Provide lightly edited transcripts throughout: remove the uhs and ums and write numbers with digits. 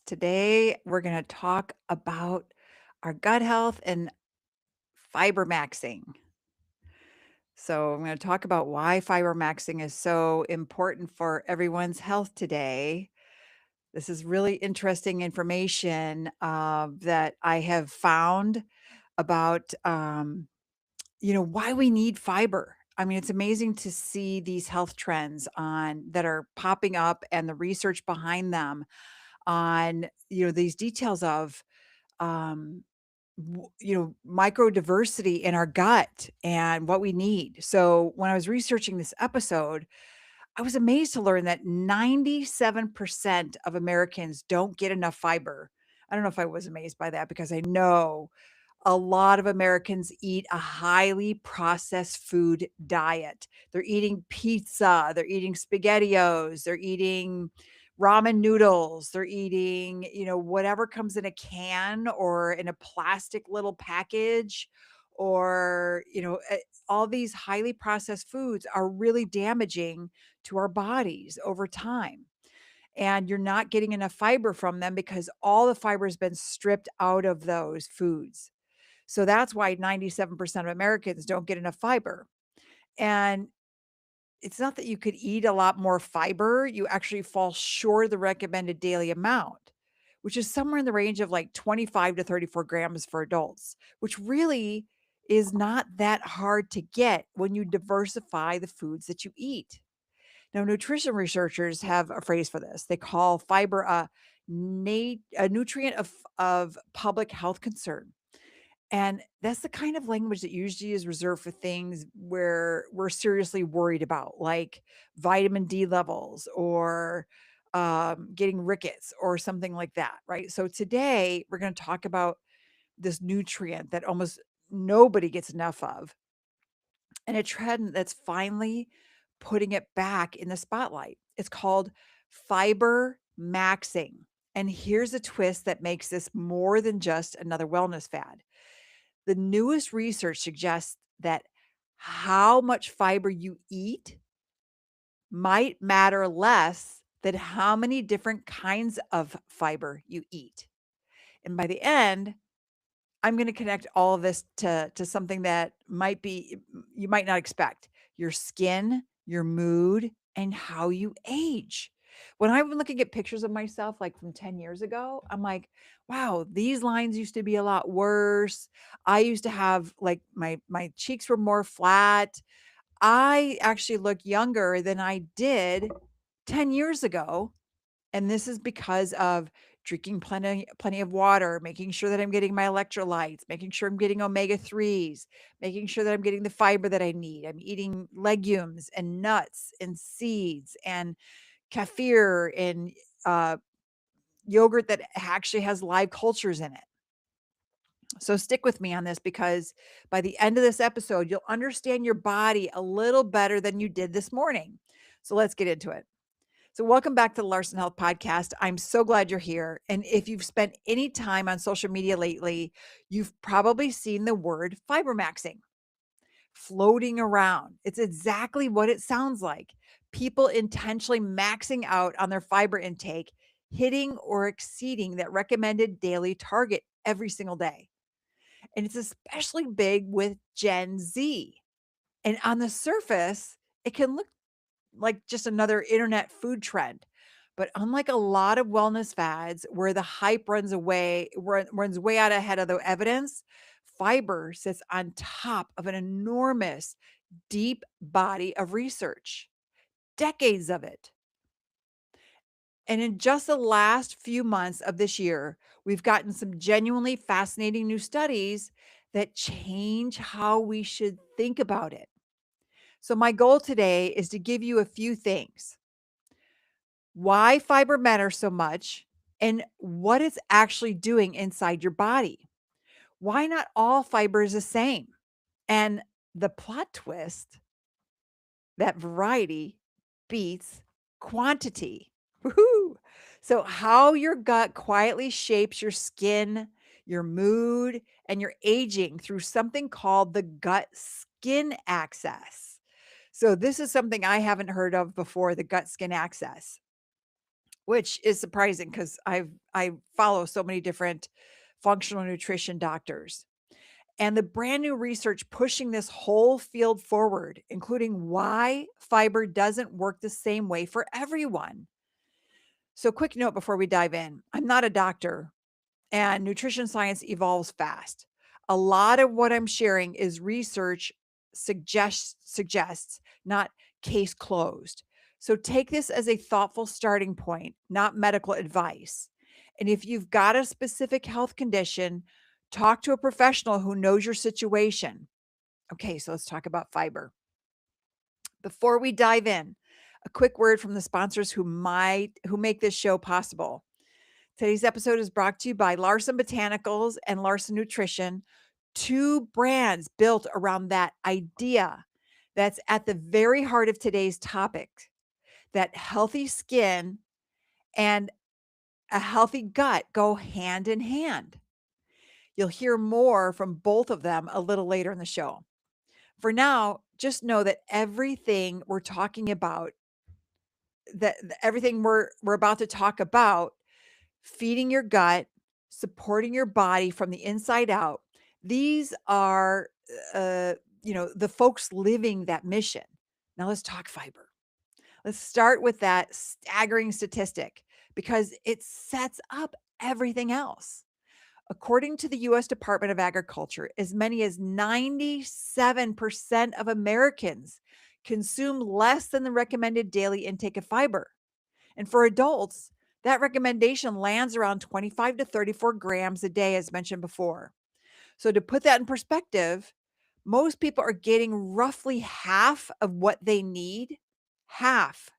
Today, we're going to talk about our gut health and fiber maxing. So, I'm going to talk about why fiber maxing is so important for everyone's health today. This is really interesting information that I have found about, why we need fiber. I mean, it's amazing to see these health trends on that are popping up and the research behind them on, these details of um, micro diversity in our gut and what we need. So when I was researching this episode, I was amazed to learn that 97% of Americans don't get enough fiber. I don't know if I was amazed by that because I know a lot of Americans eat a highly processed food diet. They're eating pizza, they're eating SpaghettiOs, they're eating ramen noodles, they're eating, whatever comes in a can or in a plastic little package or, all these highly processed foods are really damaging to our bodies over time. And you're not getting enough fiber from them because all the fiber has been stripped out of those foods. So that's why 97% of Americans don't get enough fiber. And it's not that you could eat a lot more fiber, you actually fall short of the recommended daily amount, which is somewhere in the range of like 25 to 34 grams for adults, which really is not that hard to get when you diversify the foods that you eat. Now, nutrition researchers have a phrase for this. They call fiber a nutrient of public health concern. And that's the kind of language that usually is reserved for things where we're seriously worried about, like vitamin D levels or getting rickets or something like that, right? So today we're going to talk about this nutrient that almost nobody gets enough of, and a trend that's finally putting it back in the spotlight. It's called fiber maxing. And here's a twist that makes this more than just another wellness fad. The newest research suggests that how much fiber you eat might matter less than how many different kinds of fiber you eat. And by the end, I'm going to connect all of this to something that might be you might not expect. Your skin, your mood, and how you age. When I'm looking at pictures of myself like from 10 years ago, I'm like, wow, these lines used to be a lot worse. I used to have like my cheeks were more flat. I actually look younger than I did 10 years ago, and this is because of drinking plenty of water, making sure that I'm getting my electrolytes, making sure I'm getting omega-3s, making sure that I'm getting the fiber that I need. I'm eating legumes and nuts and seeds and kefir and uh, yogurt that actually has live cultures in it. So stick with me on this because by the end of this episode, you'll understand your body a little better than you did this morning. So let's get into it. So, welcome back to the Larson Health Podcast. I'm so glad you're here. And if you've spent any time on social media lately, you've probably seen the word fiber maxing floating around. It's exactly what it sounds like. People intentionally maxing out on their fiber intake, hitting or exceeding that recommended daily target every single day. And it's especially big with Gen Z. And on the surface, it can look like just another internet food trend. But unlike a lot of wellness fads where the hype runs way out ahead of the evidence, fiber sits on top of an enormous, deep body of research, decades of it. And in just the last few months of this year, we've gotten some genuinely fascinating new studies that change how we should think about it. So, my goal today is to give you a few things: why fiber matters so much, and what it's actually doing inside your body. Why not all fiber is the same? And the plot twist, that variety beats quantity. Woohoo! So, how your gut quietly shapes your skin, your mood, and your aging through something called the gut skin axis. So, this is something I haven't heard of before, the gut skin axis. which is surprising because I follow so many different functional nutrition doctors. And the brand new research pushing this whole field forward, including why fiber doesn't work the same way for everyone. So, quick note before we dive in, I'm not a doctor, and nutrition science evolves fast. A lot of what I'm sharing is research suggests, not case closed. So take this as a thoughtful starting point, not medical advice. And if you've got a specific health condition, talk to a professional who knows your situation. Okay, so let's talk about fiber. Before we dive in, a quick word from the sponsors who make this show possible. Today's episode is brought to you by Larson Botanicals and Larson Nutrition, two brands built around that idea that's at the very heart of today's topic, that healthy skin and a healthy gut go hand in hand. You'll hear more from both of them a little later in the show. For now, just know that everything we're talking about, everything we're about to talk about, feeding your gut, supporting your body from the inside out. These are, uh, the folks living that mission. Now let's talk fiber. Let's start with that staggering statistic because it sets up everything else. According to the US Department of Agriculture, as many as 97% of Americans consume less than the recommended daily intake of fiber. And for adults, that recommendation lands around 25 to 34 grams a day, as mentioned before. So, to put that in perspective, most people are getting roughly half of what they need, half.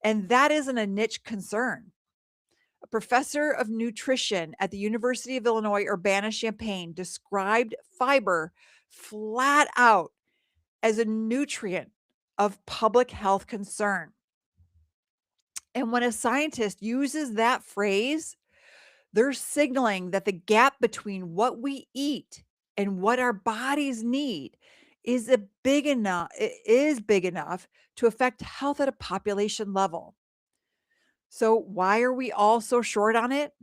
And that isn't a niche concern. A professor of nutrition at the University of Illinois Urbana-Champaign described fiber flat out as a nutrient of public health concern. And when a scientist uses that phrase, they're signaling that the gap between what we eat and what our bodies need is big enough to affect health at a population level. So why are we all so short on it?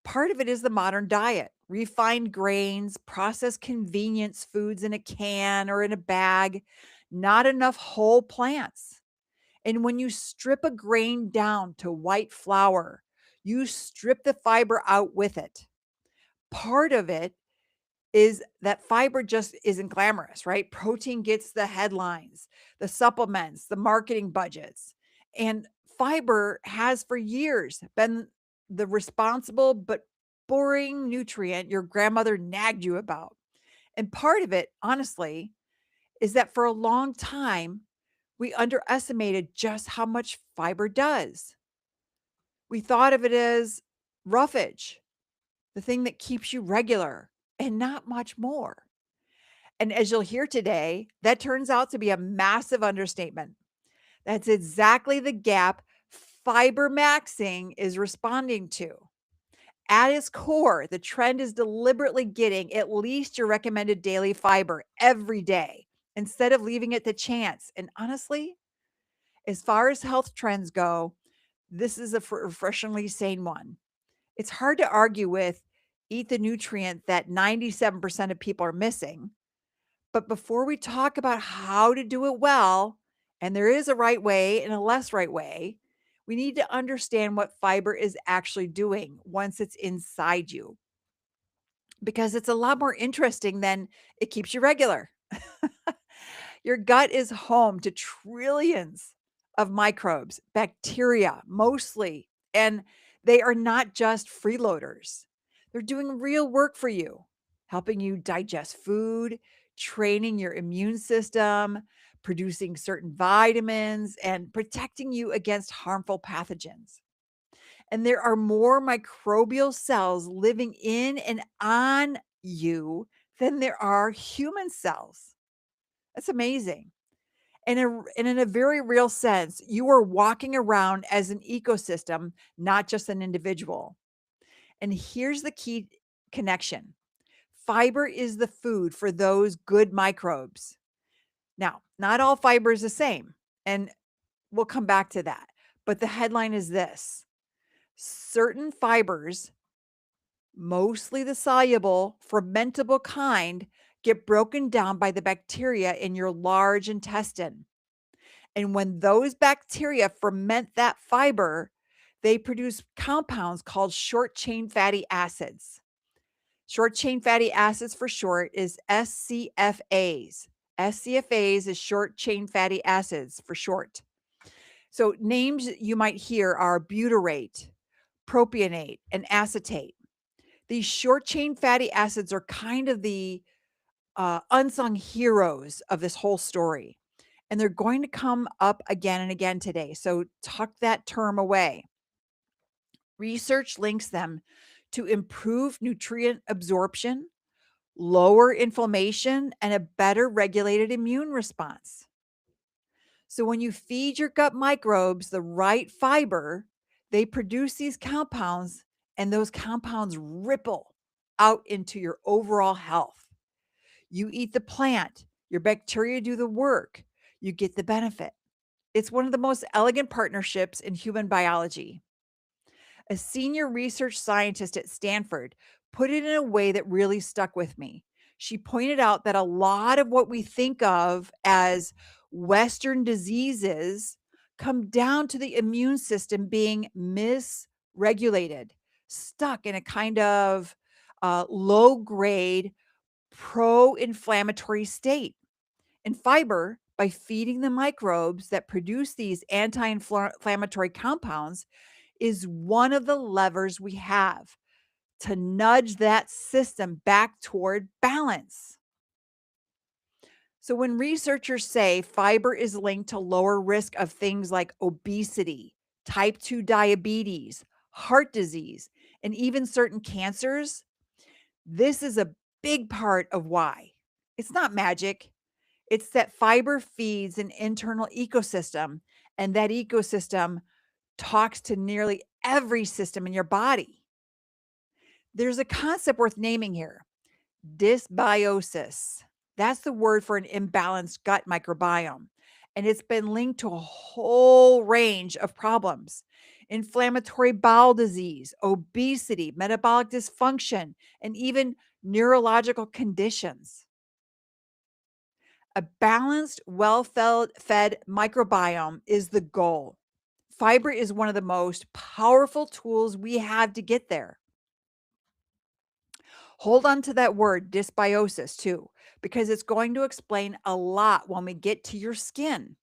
Part of it is the modern diet, refined grains, processed convenience foods in a can or in a bag, not enough whole plants. And when you strip a grain down to white flour, you strip the fiber out with it. Part of it is that fiber just isn't glamorous, right? Protein gets the headlines, the supplements, the marketing budgets. And fiber has for years been the responsible but boring nutrient your grandmother nagged you about. And part of it, honestly, is that for a long time, we underestimated just how much fiber does. We thought of it as roughage, the thing that keeps you regular, and not much more. And as you'll hear today, that turns out to be a massive understatement. That's exactly the gap fiber maxing is responding to. At its core, the trend is deliberately getting at least your recommended daily fiber every day instead of leaving it to chance. And honestly, as far as health trends go, this is a refreshingly sane one. It's hard to argue with eat the nutrient that 97% of people are missing. But before we talk about how to do it well, and there is a right way and a less right way, we need to understand what fiber is actually doing once it's inside you, because it's a lot more interesting than it keeps you regular. Your gut is home to trillions of microbes, bacteria mostly, and they are not just freeloaders. They're doing real work for you, helping you digest food, training your immune system, producing certain vitamins, and protecting you against harmful pathogens. And there are more microbial cells living in and on you than there are human cells. That's amazing. And in a very real sense, you are walking around as an ecosystem, not just an individual. And here's the key connection: fiber is the food for those good microbes. Now, not all fiber is the same, and we'll come back to that. But the headline is this: certain fibers, mostly the soluble, fermentable kind, get broken down by the bacteria in your large intestine. And when those bacteria ferment that fiber, they produce compounds called short chain fatty acids. Short chain fatty acids for short is SCFAs. SCFAs is short chain fatty acids for short. So names you might hear are butyrate, propionate, and acetate. These short chain fatty acids are kind of the unsung heroes of this whole story. And they're going to come up again and again today. So tuck that term away. Research links them to improve nutrient absorption, lower inflammation, and a better regulated immune response. So when you feed your gut microbes the right fiber, they produce these compounds, and those compounds ripple out into your overall health. You eat the plant, your bacteria do the work, you get the benefit. It's one of the most elegant partnerships in human biology. A senior research scientist at Stanford put it in a way that really stuck with me. She pointed out that a lot of what we think of as Western diseases come down to the immune system being misregulated, stuck in a kind of low grade pro inflammatory state. And fiber, by feeding the microbes that produce these anti inflammatory compounds, is one of the levers we have to nudge that system back toward balance. So, when researchers say fiber is linked to lower risk of things like obesity, type 2 diabetes, heart disease, and even certain cancers, this is a big part of why. It's not magic. It's that fiber feeds an internal ecosystem, and that ecosystem talks to nearly every system in your body. There's a concept worth naming here: dysbiosis. That's the word for an imbalanced gut microbiome. And it's been linked to a whole range of problems: inflammatory bowel disease, obesity, metabolic dysfunction, and even neurological conditions. A balanced, well fed microbiome is the goal. Fiber is one of the most powerful tools we have to get there. Hold on to that word, dysbiosis, too, because it's going to explain a lot when we get to your skin.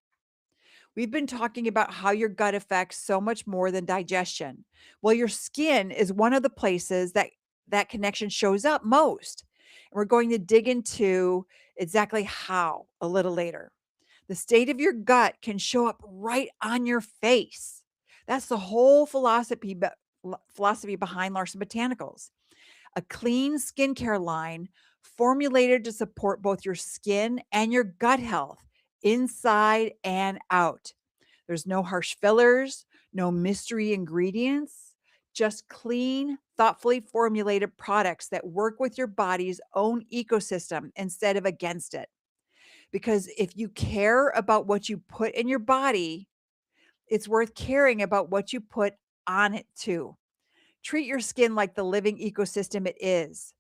We've been talking about how your gut affects so much more than digestion. Well, your skin is one of the places that that connection shows up most. And we're going to dig into exactly how a little later. The state of your gut can show up right on your face. That's the whole philosophy behind Larson Botanicals, a clean skincare line formulated to support both your skin and your gut health, inside and out. There's no harsh fillers, no mystery ingredients, just clean, thoughtfully formulated products that work with your body's own ecosystem instead of against it. Because if you care about what you put in your body, it's worth caring about what you put on it too. Treat your skin like the living ecosystem it is.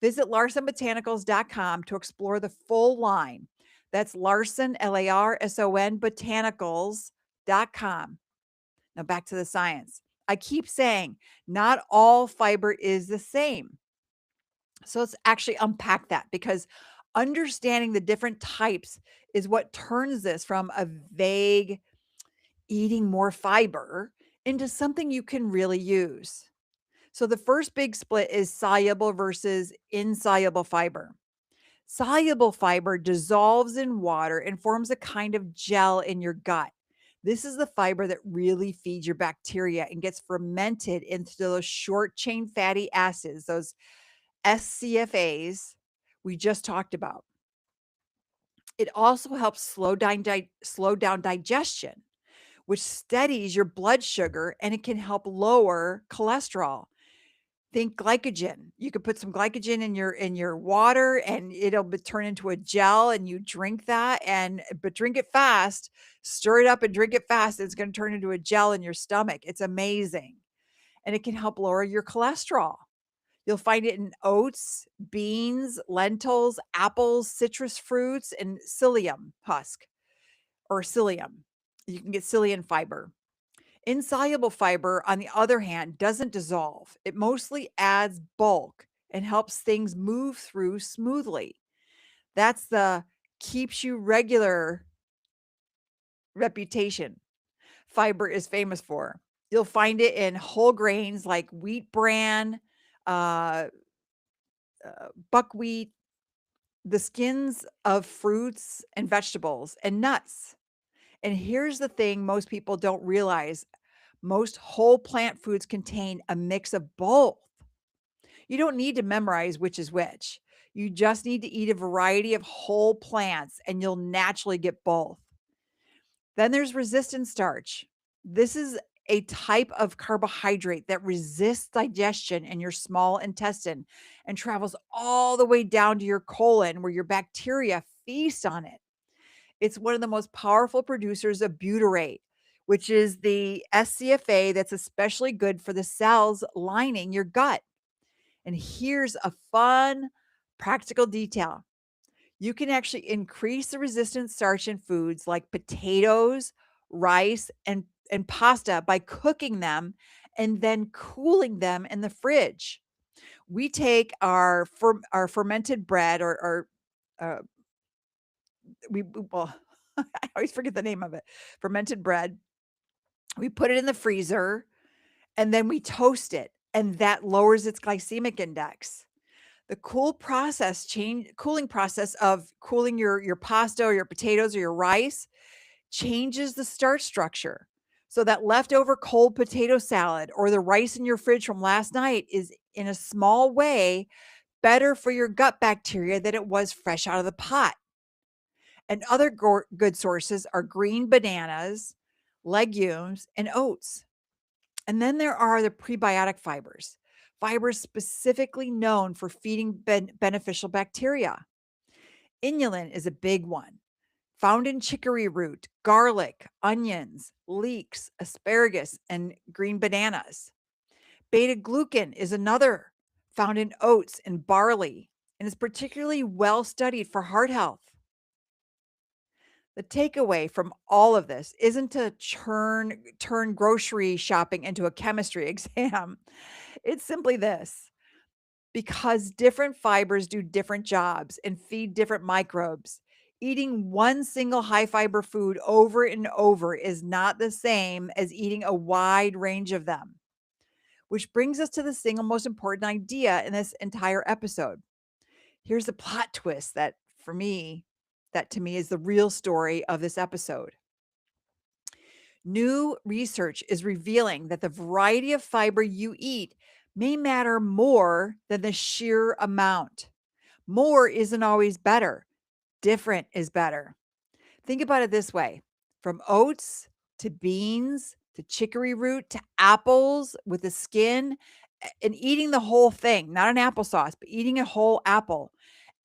Visit larsonbotanicals.com to explore the full line. That's Larson, Larson, botanicals.com. Now back to the science. I keep saying not all fiber is the same. So let's actually unpack that, because understanding the different types is what turns this from a vague eating more fiber into something you can really use. So the first big split is soluble versus insoluble fiber. Soluble fiber dissolves in water and forms a kind of gel in your gut. This is the fiber that really feeds your bacteria and gets fermented into those short chain fatty acids, those SCFAs we just talked about. It also helps slow down digestion, which steadies your blood sugar, and it can help lower cholesterol. Think glycogen. You could put some glycogen in your water and it'll turn into a gel and you drink that but drink it fast. Stir it up and drink it fast. It's going to turn into a gel in your stomach. It's amazing. And it can help lower your cholesterol. You'll find it in oats, beans, lentils, apples, citrus fruits, and psyllium husk or psyllium. You can get psyllium fiber. Insoluble fiber, on the other hand, doesn't dissolve. It mostly adds bulk and helps things move through smoothly. That's the keeps you regular reputation fiber is famous for. You'll find it in whole grains like wheat bran, uh, buckwheat, the skins of fruits and vegetables, and nuts. And here's the thing most people don't realize most whole plant foods contain a mix of both. You don't need to memorize which is which. You just need to eat a variety of whole plants and you'll naturally get both. Then there's resistant starch. This is a type of carbohydrate that resists digestion in your small intestine and travels all the way down to your colon where your bacteria feast on it. It's one of the most powerful producers of butyrate, which is the SCFA that's especially good for the cells lining your gut. And here's a fun practical detail. You can actually increase the resistant starch in foods like potatoes, rice, and pasta by cooking them and then cooling them in the fridge. We take our fermented bread or uh, well, I always forget the name of it. Fermented bread. We put it in the freezer and then we toast it, and that lowers its glycemic index. The cooling process of cooling your pasta or your potatoes or your rice changes the starch structure. So that leftover cold potato salad or the rice in your fridge from last night is in a small way better for your gut bacteria than it was fresh out of the pot. And other good sources are green bananas, legumes, and oats. And then there are the prebiotic fibers, fibers specifically known for feeding beneficial bacteria. Inulin is a big one, found in chicory root, garlic, onions, leeks, asparagus, and green bananas. Beta glucan is another, found in oats and barley, and is particularly well studied for heart health. The takeaway from all of this isn't to turn grocery shopping into a chemistry exam. It's simply this: because different fibers do different jobs and feed different microbes, eating one single high fiber food over and over is not the same as eating a wide range of them. Which brings us to the single most important idea in this entire episode. Here's the plot twist that to me is the real story of this episode. New research is revealing that the variety of fiber you eat may matter more than the sheer amount. More isn't always better. Different is better. Think about it this way: from oats to beans to chicory root to apples with the skin, and eating the whole thing, not an applesauce, but eating a whole apple.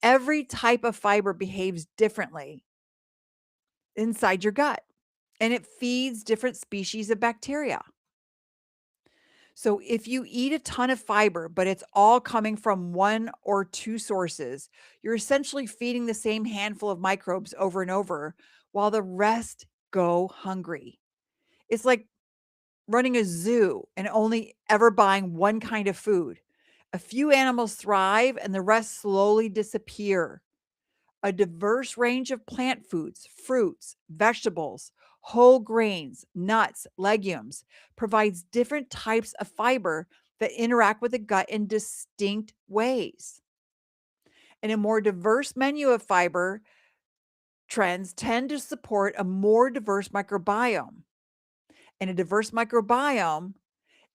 Every type of fiber behaves differently inside your gut, and it feeds different species of bacteria. So if you eat a ton of fiber, but it's all coming from one or two sources, you're essentially feeding the same handful of microbes over and over while the rest go hungry. It's like running a zoo and only ever buying one kind of food. A few animals thrive and the rest slowly disappear. A diverse range of plant foods, fruits, vegetables, whole grains, nuts, legumes provides different types of fiber that interact with the gut in distinct ways. And a more diverse menu of fiber trends tend to support a more diverse microbiome. And a diverse microbiome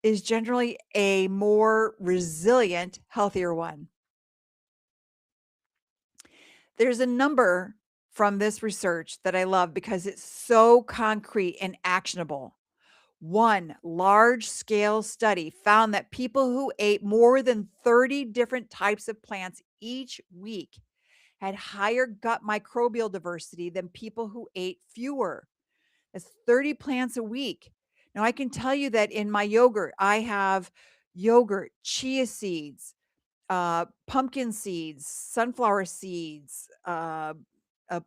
is generally a more resilient, healthier one. There's a number from this research that I love because it's so concrete and actionable. One large scale study found that people who ate more than 30 different types of plants each week had higher gut microbial diversity than people who ate fewer. That's 30 plants a week. Now, I can tell you that in my yogurt, I have yogurt, chia seeds, pumpkin seeds, sunflower seeds, a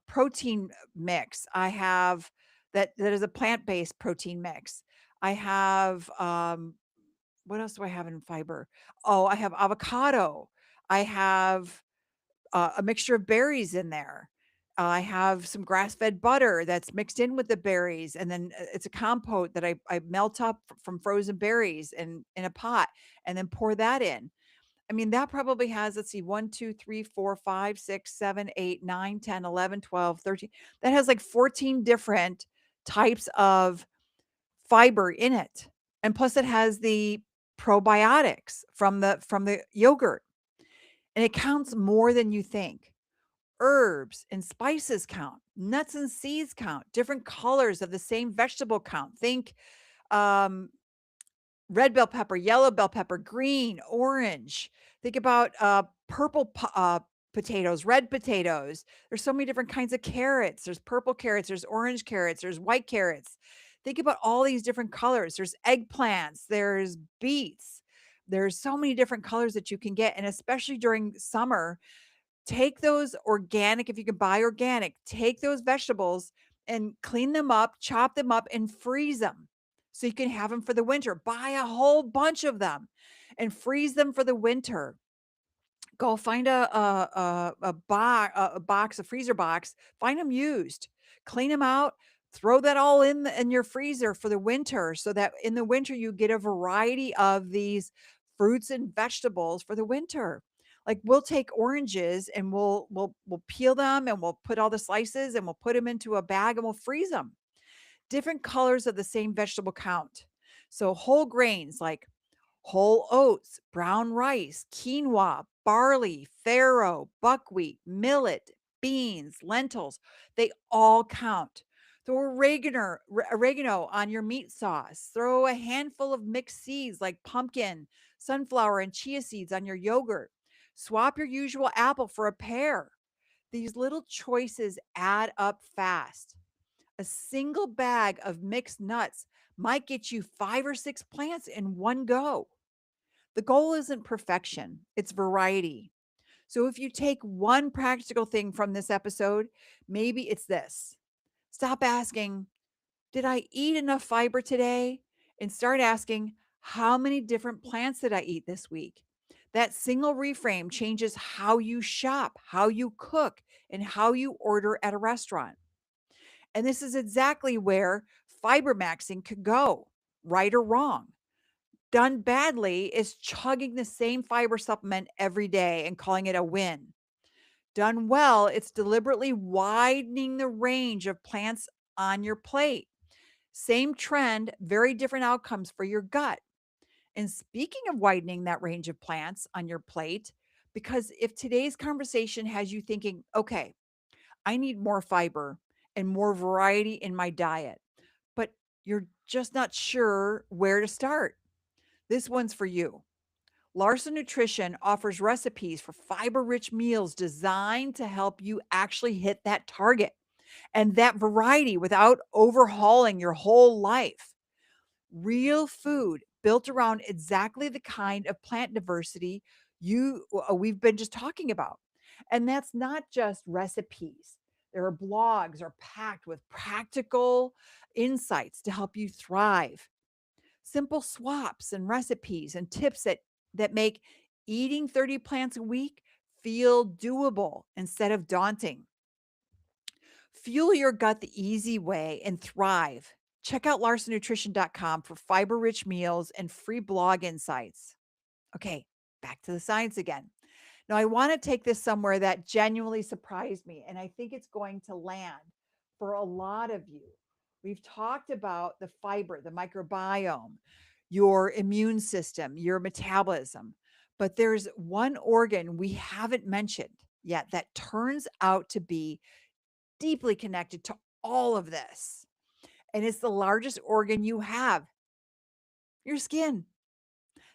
protein mix. I have that is a plant-based protein mix. I have what else do I have in fiber? Oh, I have avocado. I have a mixture of berries in there. I have some grass-fed butter that's mixed in with the berries, and then it's a compote that I melt up from frozen berries in a pot, and then pour that in. I mean, that probably has, let's see, 1, 2, 3, 4, 5, 6, 7, 8, 9, 10, 11, 12, 13. That has like 14 different types of fiber in it. And plus it has the probiotics from the yogurt. And it counts more than you think. Herbs and spices count. Nuts and seeds count. Different colors of the same vegetable count. Think um red bell pepper, yellow bell pepper, green, orange. Think about, purple potatoes, red potatoes. There's so many different kinds of carrots. There's purple carrots, there's orange carrots, there's white carrots. Think about all these different colors. There's eggplants, there's beets. There's so many different colors that you can get, and especially during summer, take those organic if you can buy organic, take those vegetables and clean them up, chop them up, and freeze them so you can have them for the winter. Buy a whole bunch of them and freeze them for the winter. Go find a box, a freezer box, find them used, clean them out, throw that all in your freezer for the winter so that in the winter you get a variety of these fruits and vegetables for the winter. Like we'll take oranges and we'll peel them and we'll put all the slices and we'll put them into a bag and we'll freeze them. Different colors of the same vegetable count. So whole grains like whole oats, brown rice, quinoa, barley, farro, buckwheat, millet, beans, lentils, they all count. Throw oregano on your meat sauce. Throw a handful of mixed seeds like pumpkin, sunflower, and chia seeds on your yogurt. Swap your usual apple for a pear. These little choices add up fast. A single bag of mixed nuts might get you 5 or 6 plants in one go. The goal isn't perfection, it's variety. So if you take one practical thing from this episode, maybe it's this. Stop asking, did I eat enough fiber today? And start asking, how many different plants did I eat this week? That single reframe changes how you shop, how you cook, and how you order at a restaurant. And this is exactly where fiber maxing could go, right or wrong. Done badly is chugging the same fiber supplement every day and calling it a win. Done well, it's deliberately widening the range of plants on your plate. Same trend, very different outcomes for your gut. And speaking of widening that range of plants on your plate, because if today's conversation has you thinking, okay, I need more fiber and more variety in my diet, but you're just not sure where to start, this one's for you. Larson Nutrition offers recipes for fiber rich meals designed to help you actually hit that target and that variety without overhauling your whole life. Real food built around exactly the kind of plant diversity we've been just talking about. And that's not just recipes. There are blogs are packed with practical insights to help you thrive. Simple swaps and recipes and tips that make eating 30 plants a week feel doable instead of daunting. Fuel your gut the easy way and thrive. Check out larsonnutrition.com for fiber rich meals and free blog insights. Okay, back to the science again. Now, I want to take this somewhere that genuinely surprised me, and I think it's going to land for a lot of you. We've talked about the fiber, the microbiome, your immune system, your metabolism, but there's one organ we haven't mentioned yet that turns out to be deeply connected to all of this. And it's the largest organ you have. Your skin.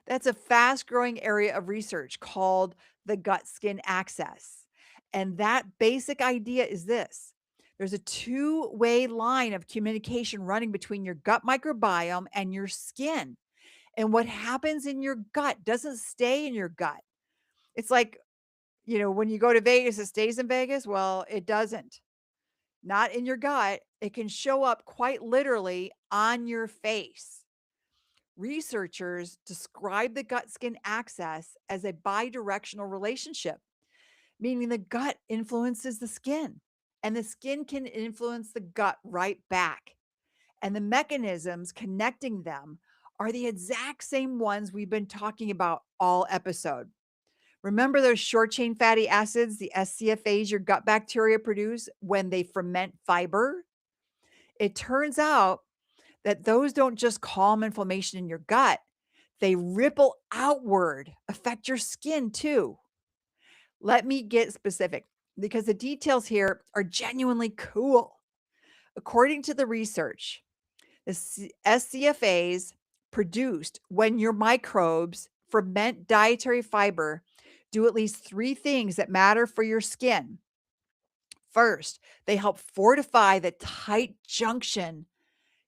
That's a fast growing area of research called the gut skin axis. And that basic idea is this: there's a two-way line of communication running between your gut microbiome and your skin. And what happens in your gut doesn't stay in your gut. It's like, when you go to Vegas, it stays in Vegas. Well, it doesn't. Not in your gut. It can show up quite literally on your face. Researchers describe the gut skin axis as a bidirectional relationship, meaning the gut influences the skin and the skin can influence the gut right back. And the mechanisms connecting them are the exact same ones we've been talking about all episode. Remember those short chain fatty acids, the SCFAs your gut bacteria produce when they ferment fiber? It turns out that those don't just calm inflammation in your gut, they ripple outward, affect your skin too. Let me get specific because the details here are genuinely cool. According to the research, the SCFAs produced when your microbes ferment dietary fiber do at least three things that matter for your skin. First, they help fortify the tight junction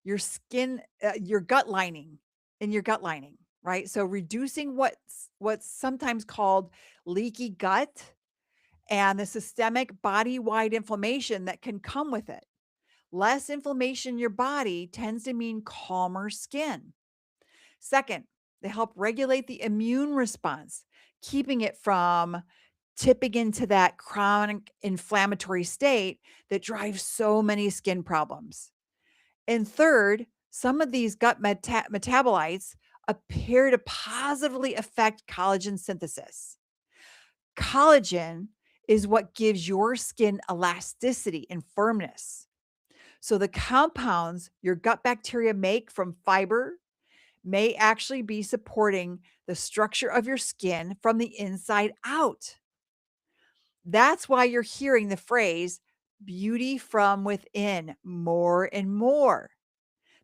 your skin, your gut lining in your gut lining, right? So reducing what's sometimes called leaky gut and the systemic body-wide inflammation that can come with it. Less inflammation in your body tends to mean calmer skin. Second, they help regulate the immune response, keeping it from tipping into that chronic inflammatory state that drives so many skin problems. And third, some of these gut metabolites appear to positively affect collagen synthesis. Collagen is what gives your skin elasticity and firmness. So the compounds your gut bacteria make from fiber may actually be supporting the structure of your skin from the inside out. That's why you're hearing the phrase beauty from within more and more.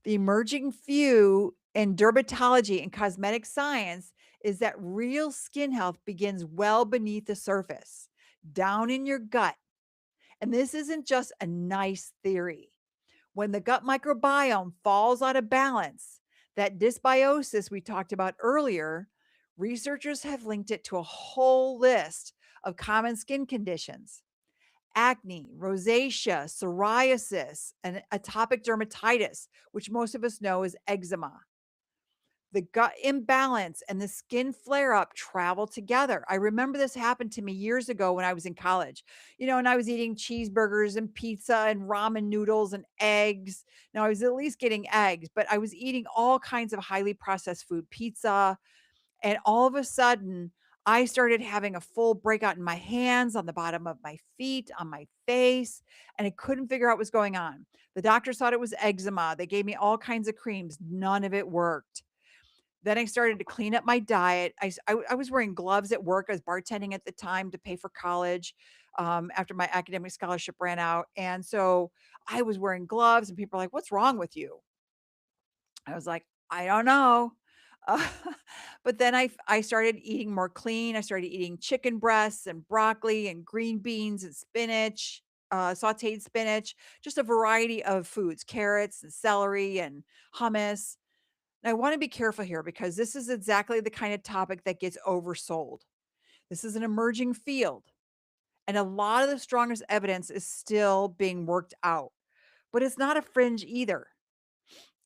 The emerging view in dermatology and cosmetic science is that real skin health begins well beneath the surface, down in your gut. And this isn't just a nice theory. When the gut microbiome falls out of balance, that dysbiosis we talked about earlier, researchers have linked it to a whole list of common skin conditions: acne, rosacea, psoriasis, and atopic dermatitis, which most of us know as eczema. The gut imbalance and the skin flare up travel together. I remember this happened to me years ago when I was in college, and I was eating cheeseburgers and pizza and ramen noodles and eggs. Now, I was at least getting eggs, but I was eating all kinds of highly processed food, pizza, and all of a sudden, I started having a full breakout in my hands, on the bottom of my feet, on my face, and I couldn't figure out what's going on. The doctors thought it was eczema. They gave me all kinds of creams. None of it worked. Then I started to clean up my diet. I was wearing gloves at work. I was bartending at the time to pay for college, after my academic scholarship ran out. And so I was wearing gloves, and people are like, "What's wrong with you?" I was like, "I don't know." Uh, but then I started eating more clean. I started eating chicken breasts and broccoli and green beans and spinach, sautéed spinach, just a variety of foods, carrots and celery and hummus. And I wanna be careful here because this is exactly the kind of topic that gets oversold. This is an emerging field, and a lot of the strongest evidence is still being worked out, but it's not a fringe either.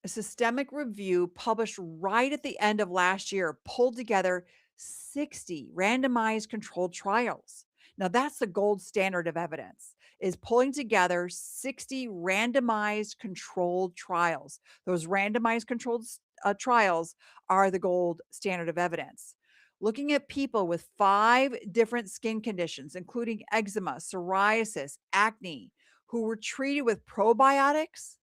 A systemic review published right at the end of last year pulled together 60 randomized controlled trials. Now that's the gold standard of evidence, is pulling together 60 randomized controlled trials. Those randomized controlled trials are the gold standard of evidence. Looking at people with 5 different skin conditions, including eczema, psoriasis, acne, who were treated with probiotics,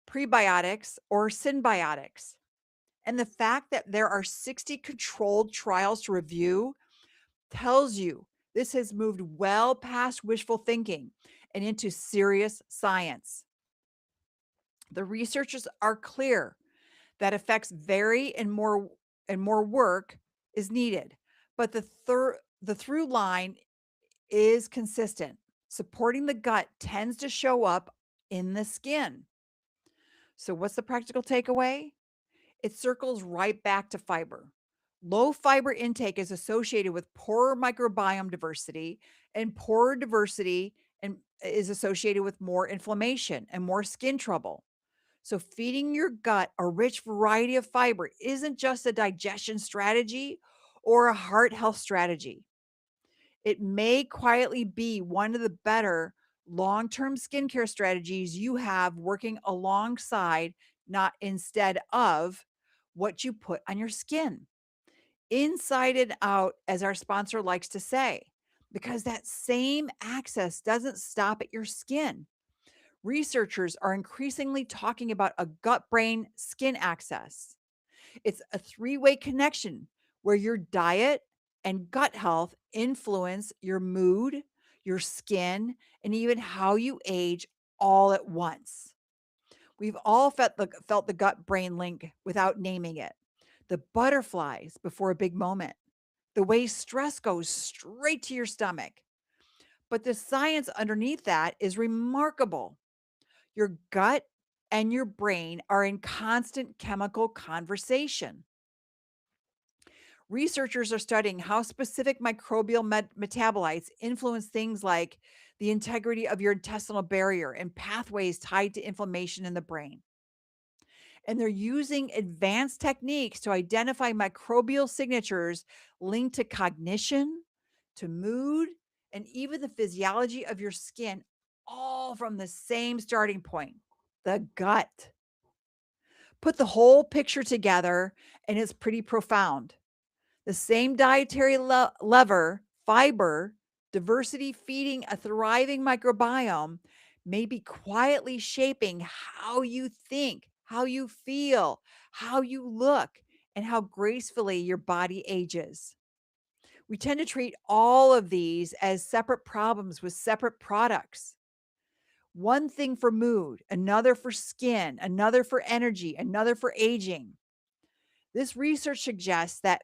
prebiotics, or symbiotics. And the fact that there are 60 controlled trials to review tells you this has moved well past wishful thinking and into serious science. The researchers are clear That effects vary and more work is needed. But the through line is consistent. Supporting the gut tends to show up in the skin. So what's the practical takeaway? It circles right back to fiber. Low fiber intake is associated with poorer microbiome diversity, and poorer diversity and is associated with more inflammation and more skin trouble. So feeding your gut a rich variety of fiber isn't just a digestion strategy or a heart health strategy. It may quietly be one of the better long-term skincare strategies you have working alongside, not instead of, what you put on your skin. Inside and out, as our sponsor likes to say, because that same access doesn't stop at your skin. Researchers are increasingly talking about a gut brain skin access. It's a three-way connection where your diet and gut health influence your mood, your skin, and even how you age all at once. We've all felt the gut brain link without naming it. The butterflies before a big moment, the way stress goes straight to your stomach. But the science underneath that is remarkable. Your gut and your brain are in constant chemical conversation. Researchers are studying how specific microbial metabolites influence things like the integrity of your intestinal barrier and pathways tied to inflammation in the brain. And they're using advanced techniques to identify microbial signatures linked to cognition, to mood, and even the physiology of your skin, all from the same starting point, the gut. Put the whole picture together, and it's pretty profound. The same dietary lever, fiber, diversity feeding a thriving microbiome may be quietly shaping how you think, how you feel, how you look, and how gracefully your body ages. We tend to treat all of these as separate problems with separate products. One thing for mood, another for skin, another for energy, another for aging. This research suggests that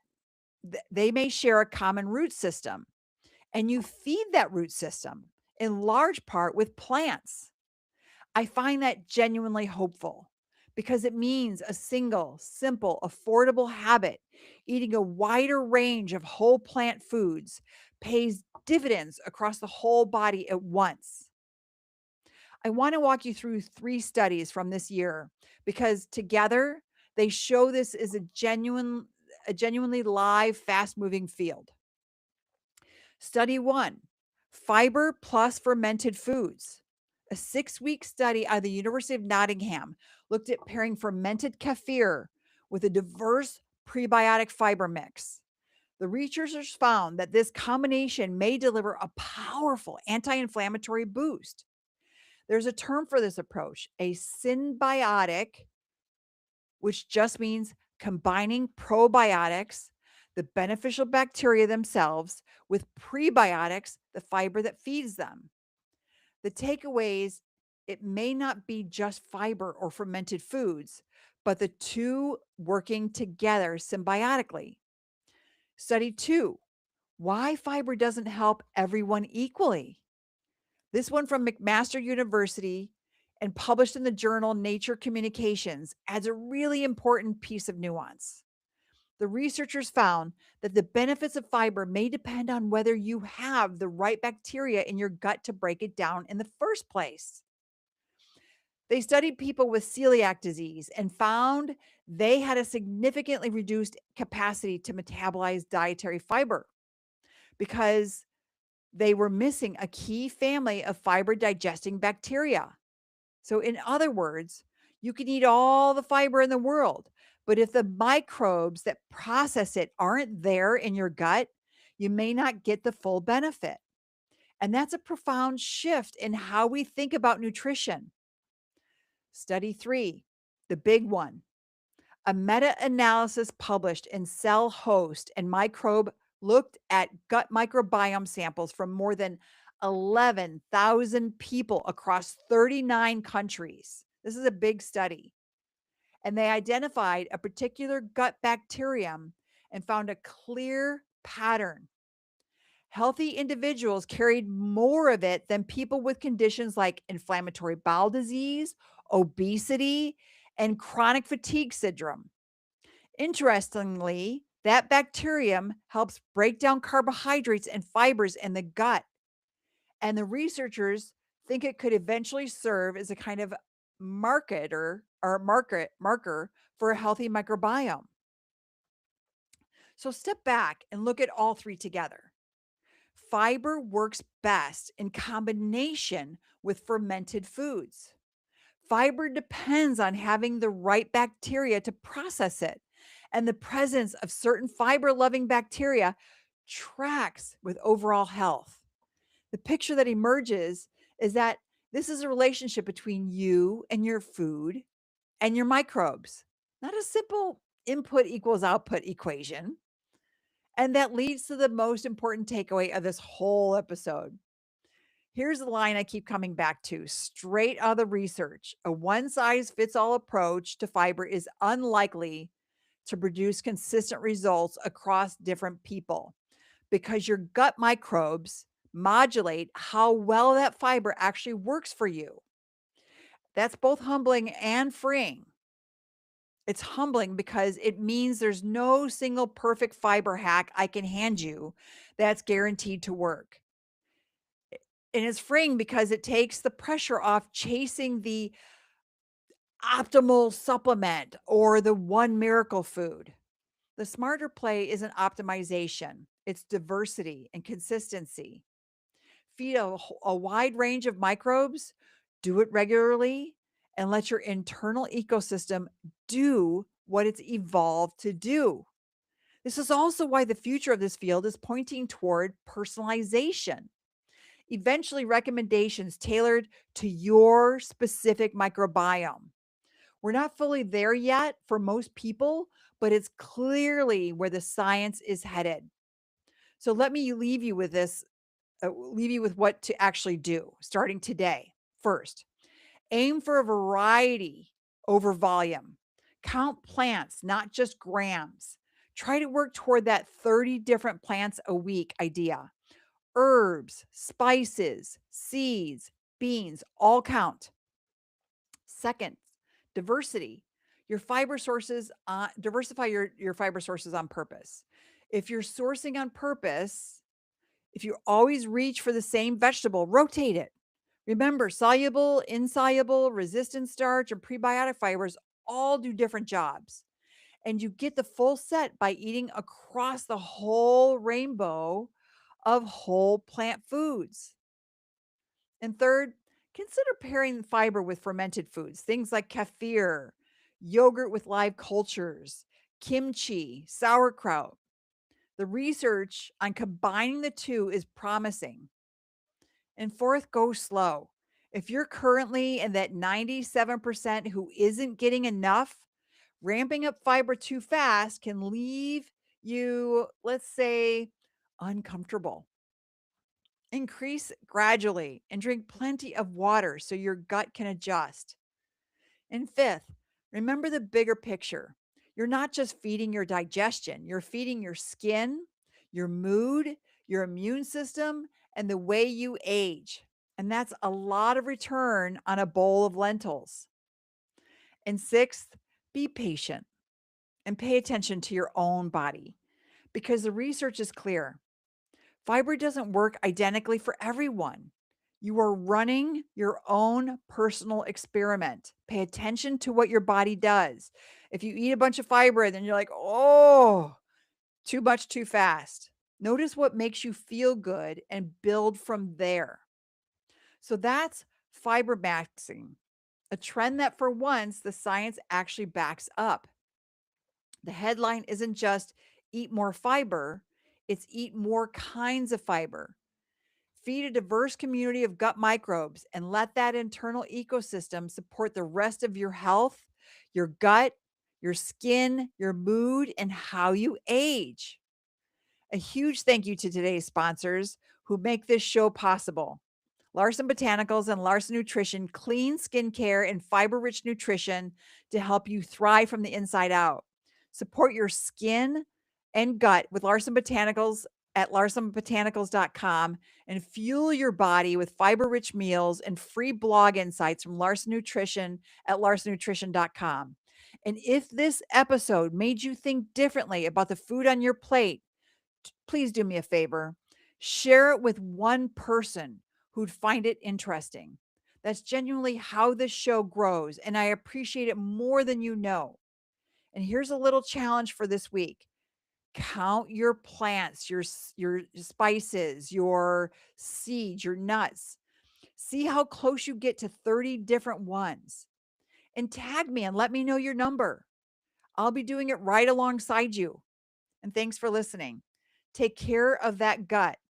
they may share a common root system, and you feed that root system in large part with plants. I find that genuinely hopeful because it means a single, simple, affordable habit, eating a wider range of whole plant foods, pays dividends across the whole body at once. I want to walk you through three studies from this year because together they show this is a genuinely live, fast moving field. Study one, fiber plus fermented foods. A 6-week study out of the University of Nottingham looked at pairing fermented kefir with a diverse prebiotic fiber mix. The researchers found that this combination may deliver a powerful anti inflammatory boost. There's a term for this approach, a symbiotic, which just means combining probiotics, the beneficial bacteria themselves, with prebiotics, the fiber that feeds them. The takeaways, it may not be just fiber or fermented foods, but the two working together symbiotically. Study two, why fiber doesn't help everyone equally. This one from McMaster University and published in the journal Nature Communications adds a really important piece of nuance. The researchers found that the benefits of fiber may depend on whether you have the right bacteria in your gut to break it down in the first place. They studied people with celiac disease and found they had a significantly reduced capacity to metabolize dietary fiber because they were missing a key family of fiber digesting bacteria. So, in other words, you can eat all the fiber in the world, but if the microbes that process it aren't there in your gut, you may not get the full benefit. And that's a profound shift in how we think about nutrition. Study three, the big one. A meta analysis published in Cell Host and Microbe looked at gut microbiome samples from more than 11,000 people across 39 countries. This is a big study. and they identified a particular gut bacterium and found a clear pattern. Healthy individuals carried more of it than people with conditions like inflammatory bowel disease, obesity, and chronic fatigue syndrome. Interestingly, that bacterium helps break down carbohydrates and fibers in the gut, and the researchers think it could eventually serve as a kind of marker for a healthy microbiome. So step back and look at all three together. Fiber works best in combination with fermented foods. Fiber depends on having the right bacteria to process it, and the presence of certain fiber loving bacteria tracks with overall health. The picture that emerges is that this is a relationship between you and your food and your microbes, not a simple input equals output equation. And that leads to the most important takeaway of this whole episode. Here's the line I keep coming back to straight out of the research. A one size fits all approach to fiber is unlikely to produce consistent results across different people because your gut microbes modulate how well that fiber actually works for you. That's both humbling and freeing. It's humbling because it means there's no single perfect fiber hack I can hand you that's guaranteed to work. And it's freeing because it takes the pressure off chasing the optimal supplement or the one miracle food. The smarter play isn't optimization, it's diversity and consistency. Feed a wide range of microbes, do it regularly, and let your internal ecosystem do what it's evolved to do. This is also why the future of this field is pointing toward personalization. Eventually, recommendations tailored to your specific microbiome. We're not fully there yet for most people, but it's clearly where the science is headed. So let me leave you with this, leave you with what to actually do starting today. First, aim for a variety over volume. Count plants, not just grams. Try to work toward that 30 different plants a week idea. Herbs, spices, seeds, beans all count. Second, diversity. Your fiber sources, diversify your fiber sources on purpose. If you're sourcing on purpose, if you always reach for the same vegetable, rotate it. Remember, soluble, insoluble, resistant starch, and prebiotic fibers all do different jobs. And you get the full set by eating across the whole rainbow of whole plant foods. And third, consider pairing fiber with fermented foods, things like kefir, yogurt with live cultures, kimchi, sauerkraut. The research on combining the two is promising. And fourth, go slow. If you're currently in that 97% who isn't getting enough, ramping up fiber too fast can leave you, let's say, uncomfortable. Increase gradually and drink plenty of water so your gut can adjust. And fifth, remember the bigger picture. You're not just feeding your digestion, you're feeding your skin, your mood, your immune system, and the way you age. And that's a lot of return on a bowl of lentils. And sixth, be patient and pay attention to your own body because the research is clear. Fiber doesn't work identically for everyone. You are running your own personal experiment. Pay attention to what your body does. If you eat a bunch of fiber, then you're like, oh, too much too fast. Notice what makes you feel good and build from there. So that's fiber maxing, a trend that for once the science actually backs up. The headline isn't just eat more fiber, it's eat more kinds of fiber. Feed a diverse community of gut microbes and let that internal ecosystem support the rest of your health, your gut, your skin, your mood, and how you age. A huge thank you to today's sponsors who make this show possible. Larson Botanicals and Larson Nutrition, clean skincare and fiber-rich nutrition to help you thrive from the inside out. Support your skin and gut with Larson Botanicals at larsonbotanicals.com and fuel your body with fiber-rich meals and free blog insights from Larson Nutrition at larsonnutrition.com. And if this episode made you think differently about the food on your plate, please do me a favor. Share it with one person who'd find it interesting. That's genuinely how this show grows, and I appreciate it more than you know. And here's a little challenge for this week. Count your plants, your spices, your seeds, your nuts. See how close you get to 30 different ones. And tag me and let me know your number. I'll be doing it right alongside you. And thanks for listening. Take care of that gut.